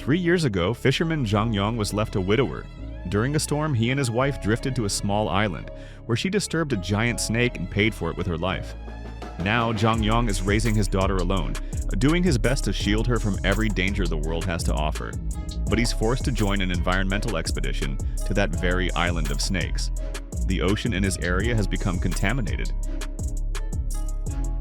3 years ago, fisherman Zhang was left a widower. During a storm, he and his wife drifted to a small island, where she disturbed a giant snake and paid for it with her life. Now, Zhang is raising his daughter alone, doing his best to shield her from every danger the world has to offer. But he's forced to join an environmental expedition to that very island of snakes. The ocean in his area has become contaminated.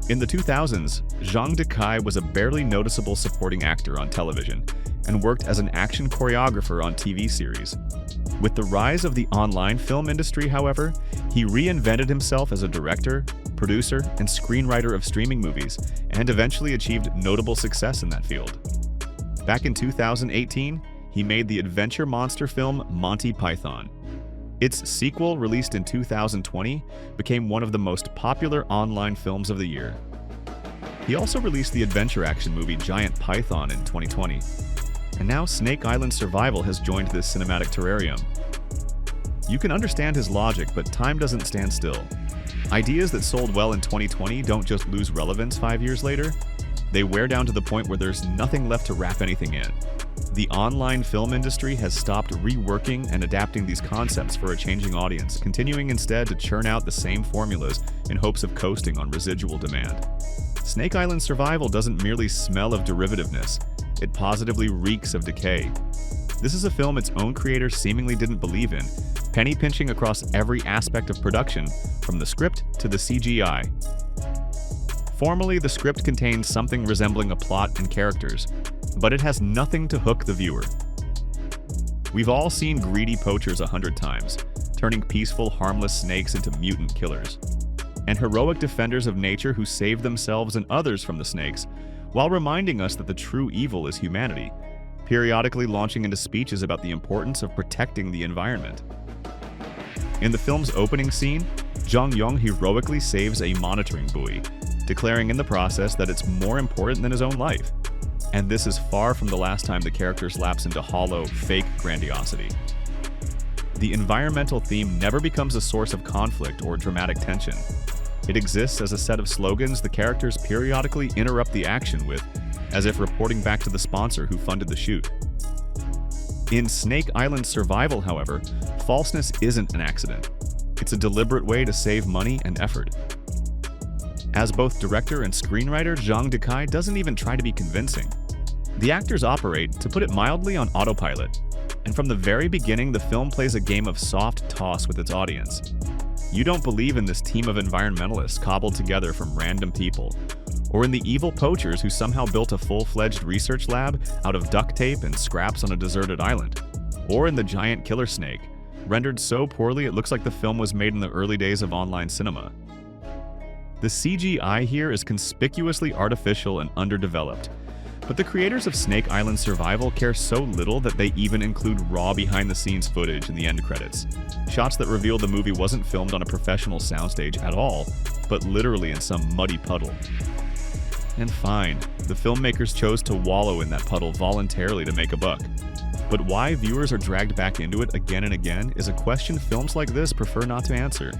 In the 2000s, Di-Cai was a barely noticeable supporting actor on television and worked as an action choreographer on TV series. With the rise of the online film industry, however, he reinvented himself as a director, producer, and screenwriter of streaming movies, and eventually achieved notable success in that field. Back in 2018, he made the adventure monster film Monty Python. Its sequel, released in 2020, became one of the most popular online films of the year. He also released the adventure action movie Giant Python in 2020. And now Snake Island Survival has joined this cinematic terrarium. You can understand his logic, but time doesn't stand still. Ideas that sold well in 2020 don't just lose relevance 5 years later. They wear down to the point where there's nothing left to wrap anything in. The online film industry has stopped reworking and adapting these concepts for a changing audience, continuing instead to churn out the same formulas in hopes of coasting on residual demand. Snake Island Survival doesn't merely smell of derivativeness, it positively reeks of decay. This is a film its own creator seemingly didn't believe in, penny-pinching across every aspect of production, from the script to the CGI. Formally, the script contains something resembling a plot and characters, but it has nothing to hook the viewer. We've all seen greedy poachers 100 times, turning peaceful, harmless snakes into mutant killers, and heroic defenders of nature who save themselves and others from the snakes, while reminding us that the true evil is humanity, periodically launching into speeches about the importance of protecting the environment. In the film's opening scene, Zhang heroically saves a monitoring buoy, declaring in the process that it's more important than his own life. And this is far from the last time the characters lapse into hollow, fake grandiosity. The environmental theme never becomes a source of conflict or dramatic tension. It exists as a set of slogans the characters periodically interrupt the action with, as if reporting back to the sponsor who funded the shoot. In Snake Island Survival, however, falseness isn't an accident. It's a deliberate way to save money and effort. As both director and screenwriter, Di-Cai doesn't even try to be convincing. The actors operate, to put it mildly, on autopilot. And from the very beginning, the film plays a game of soft toss with its audience. You don't believe in this team of environmentalists cobbled together from random people, or in the evil poachers who somehow built a full-fledged research lab out of duct tape and scraps on a deserted island, or in the giant killer snake, rendered so poorly it looks like the film was made in the early days of online cinema. The CGI here is conspicuously artificial and underdeveloped, but the creators of Snake Island Survival care so little that they even include raw behind-the-scenes footage in the end credits, shots that reveal the movie wasn't filmed on a professional soundstage at all, but literally in some muddy puddle. And fine, the filmmakers chose to wallow in that puddle voluntarily to make a buck. But why viewers are dragged back into it again and again is a question films like this prefer not to answer.